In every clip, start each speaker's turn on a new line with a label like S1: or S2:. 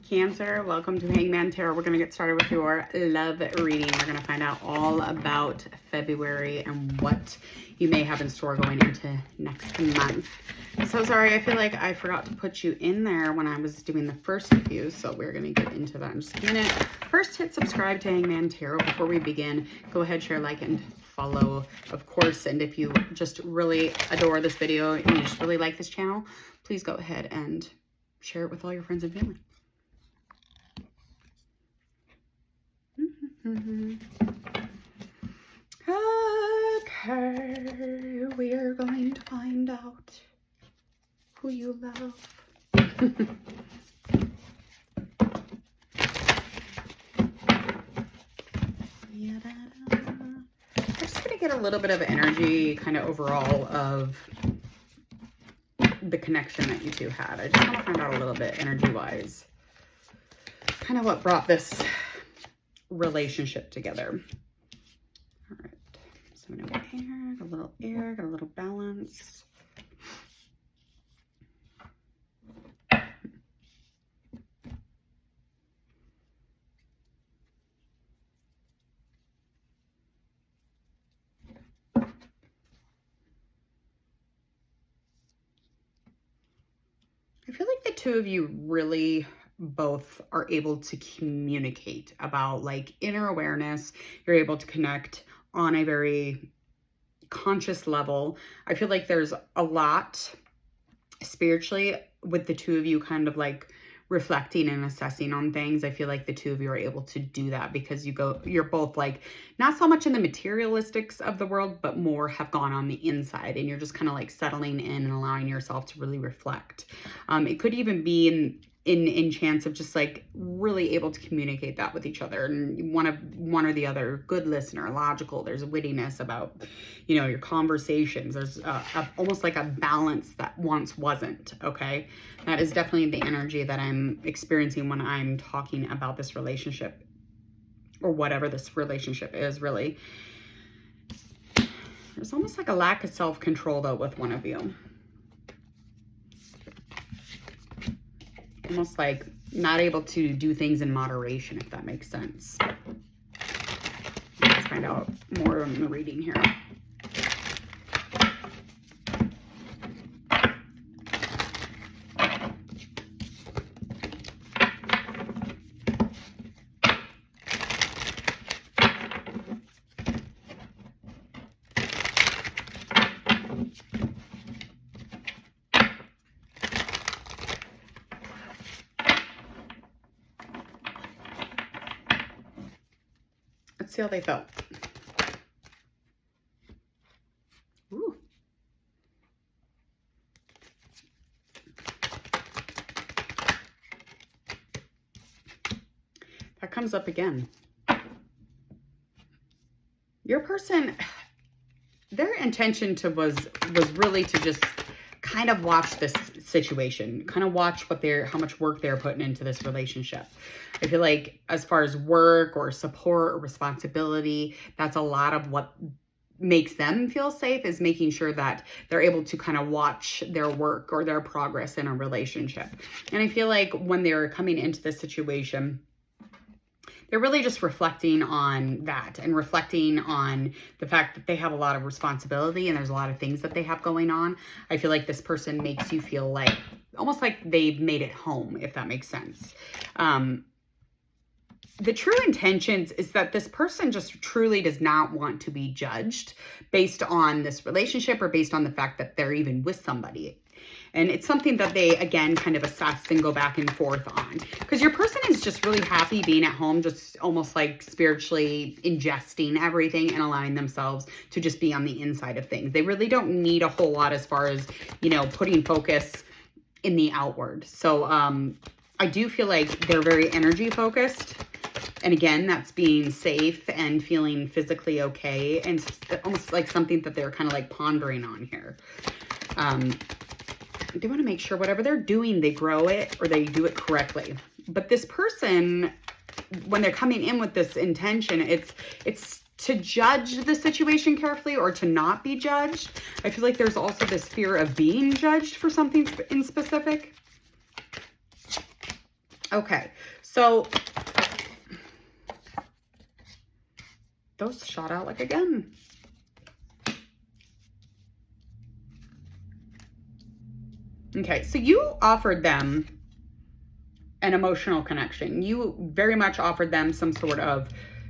S1: Cancer, welcome to Hangman Tarot. We're going to get started with your love reading. We're going to find out all about February and what you may have in store going into next month. I'm so sorry. I feel like I forgot to put you in there when I was doing the first few, so we're going to get into that in just a minute. First, hit subscribe to Hangman Tarot. Before we begin, go ahead, share, like, and follow, of course. And if you just really adore this video and you just really like this channel, please go ahead and share it with all your friends and family. Okay, we are going to find out who you love. I'm just going to get a little bit of energy kind of overall of the connection that you two had. I just want to find out a little bit energy-wise. Kind of what brought this relationship together. All right, so I'm gonna get air, got a little air, got a little balance. I feel like the two of you really both are able to communicate about like inner awareness. You're able to connect on a very conscious level. I feel like there's a lot spiritually with the two of you kind of like reflecting and assessing on things. I feel like the two of you are able to do that because you're both like not so much in the materialistics of the world, but more have gone on the inside, and you're just kind of like settling in and allowing yourself to really reflect. It could even be in chance of just like really able to communicate that with each other, and one or the other, good listener, logical. There's wittiness about, you know, your conversations. There's almost like a balance that once wasn't. Okay, that is definitely the energy that I'm experiencing when I'm talking about this relationship, or whatever this relationship is. Really, there's almost like a lack of self-control though with one of you. Almost like not able to do things in moderation, if that makes sense. Let's find out more in the reading here. Let's see how they felt. Ooh. That comes up again. Your person, their intention was really to just kind of watch this situation, kind of watch how much work they're putting into this relationship. I feel like as far as work or support or responsibility, that's a lot of what makes them feel safe, is making sure that they're able to kind of watch their work or their progress in a relationship. And I feel like when they're coming into this situation, they're really just reflecting on that and reflecting on the fact that they have a lot of responsibility and there's a lot of things that they have going on. I feel like this person makes you feel like almost like they've made it home, if that makes sense. The true intentions is that this person just truly does not want to be judged based on this relationship or based on the fact that they're even with somebody. And it's something that they, again, kind of assess and go back and forth on. Because your person is just really happy being at home, just almost like spiritually ingesting everything and allowing themselves to just be on the inside of things. They really don't need a whole lot as far as, you know, putting focus in the outward. So I do feel like they're very energy focused. And again, that's being safe and feeling physically okay. And it's almost like something that they're kind of like pondering on here. They want to make sure whatever they're doing, they grow it or they do it correctly. But this person, when they're coming in with this intention, it's to judge the situation carefully or to not be judged. I feel like there's also this fear of being judged for something in specific. Okay, so those shot out like again. Okay, so you offered them an emotional connection. You very much offered them some sort of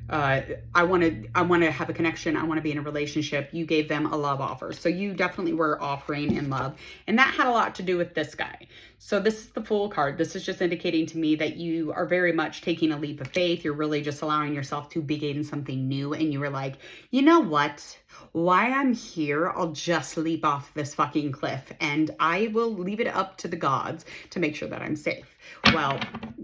S1: I want to have a connection. I want to be in a relationship. You gave them a love offer. So you definitely were offering in love. And that had a lot to do with this guy. So this is the Fool card. This is just indicating to me that you are very much taking a leap of faith. You're really just allowing yourself to begin something new. And you were like, you know what? Why I'm here, I'll just leap off this fucking cliff and I will leave it up to the gods to make sure that I'm safe. Well,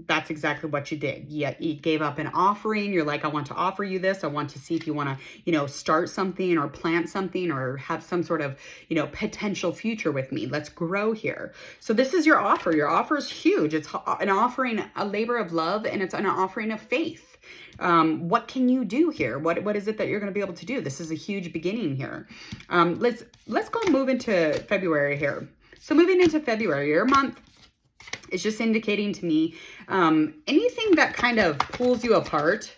S1: that's exactly what you did. You gave up an offering. You're like, I want to offer you this. I want to see if you want to, start something or plant something or have some sort of, potential future with me. Let's grow here. So this is your offer. Your offer is huge. It's an offering, a labor of love, and it's an offering of faith. What can you do here? What is it that you're going to be able to do? This is a huge beginning here. Let's go move into February here. So moving into February, your month, it's just indicating to me anything that kind of pulls you apart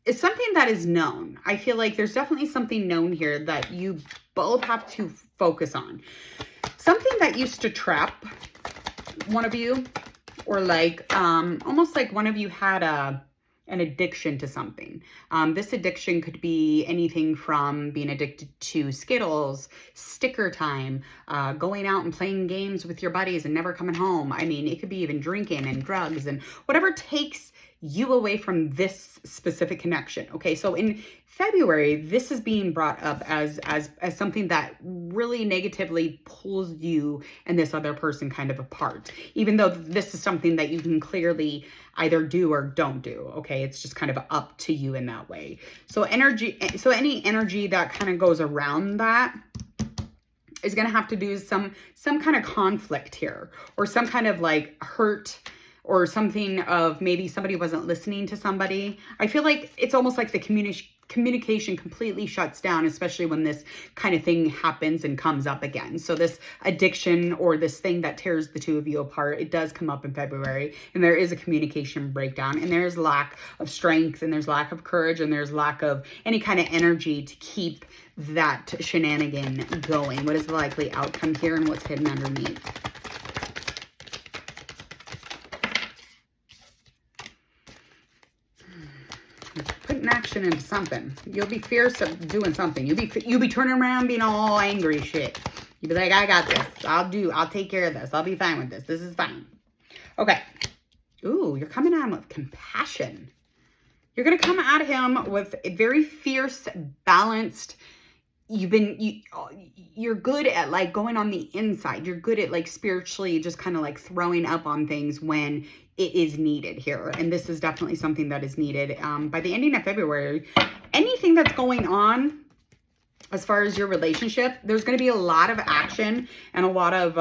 S1: is something that is known. I feel like there's definitely something known here that you both have to focus on. Something that used to trap one of you, or like almost like one of you had an addiction to something. This addiction could be anything from being addicted to Skittles, sticker time, going out and playing games with your buddies and never coming home. I mean, it could be even drinking and drugs and whatever takes you away from this specific connection. Okay, so in February, this is being brought up as something that really negatively pulls you and this other person kind of apart, even though this is something that you can clearly either do or don't do. Okay, it's just kind of up to you in that way. So any energy that kind of goes around that is going to have to do some kind of conflict here, or some kind of like hurt, or something of maybe somebody wasn't listening to somebody. I feel like it's almost like the communication completely shuts down, especially when this kind of thing happens and comes up again. So this addiction or this thing that tears the two of you apart, it does come up in February, and there is a communication breakdown, and there's lack of strength, and there's lack of courage, and there's lack of any kind of energy to keep that shenanigan going. What is the likely outcome here, and what's hidden underneath? Putting action into something. You'll be fierce of doing something. You'll be turning around being all angry shit. You'll be like, I got this. I'll take care of this. I'll be fine with this. This is fine. Okay. Ooh, you're coming at him with compassion. You're going to come at him with a very fierce, balanced. You're good at like going on the inside. You're good at like spiritually just kind of like throwing up on things when it is needed here. And this is definitely something that is needed. By the ending of February, anything that's going on as far as your relationship, there's going to be a lot of action and a lot of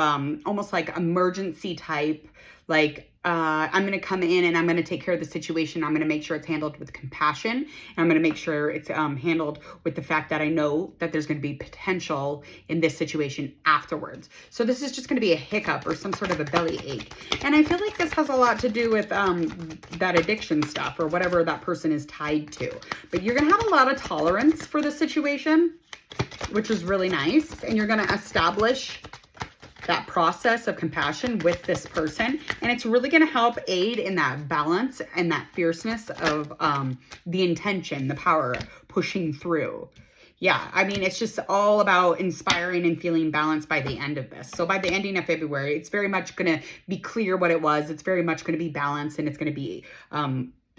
S1: almost like emergency type, like I'm going to come in and I'm going to take care of the situation. I'm going to make sure it's handled with compassion. And I'm going to make sure it's handled with the fact that I know that there's going to be potential in this situation afterwards. So this is just going to be a hiccup or some sort of a belly ache. And I feel like this has a lot to do with that addiction stuff or whatever that person is tied to. But you're going to have a lot of tolerance for the situation, which is really nice. And you're going to establish that process of compassion with this person. And it's really going to help aid in that balance and that fierceness of the intention, the power pushing through. Yeah, I mean, it's just all about inspiring and feeling balanced by the end of this. So by the ending of February, it's very much going to be clear what it was. It's very much going to be balanced, and it's going to be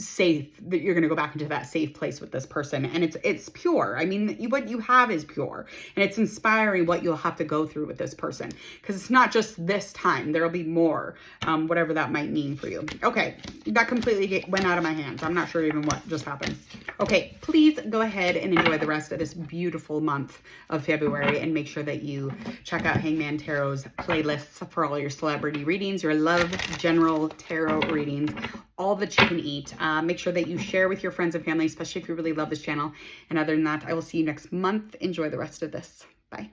S1: safe, that you're going to go back into that safe place with this person. And it's pure. I mean, what you have is pure, and it's inspiring what you'll have to go through with this person, because it's not just this time. There'll be more, whatever that might mean for you. Okay, that completely went out of my hands. I'm not sure even what just happened. Okay, please go ahead and enjoy the rest of this beautiful month of February, and make sure that you check out Hangman Tarot's playlists for all your celebrity readings, your love general tarot readings, all that you can eat. Make sure that you share with your friends and family, especially if you really love this channel. And other than that, I will see you next month. Enjoy the rest of this. Bye.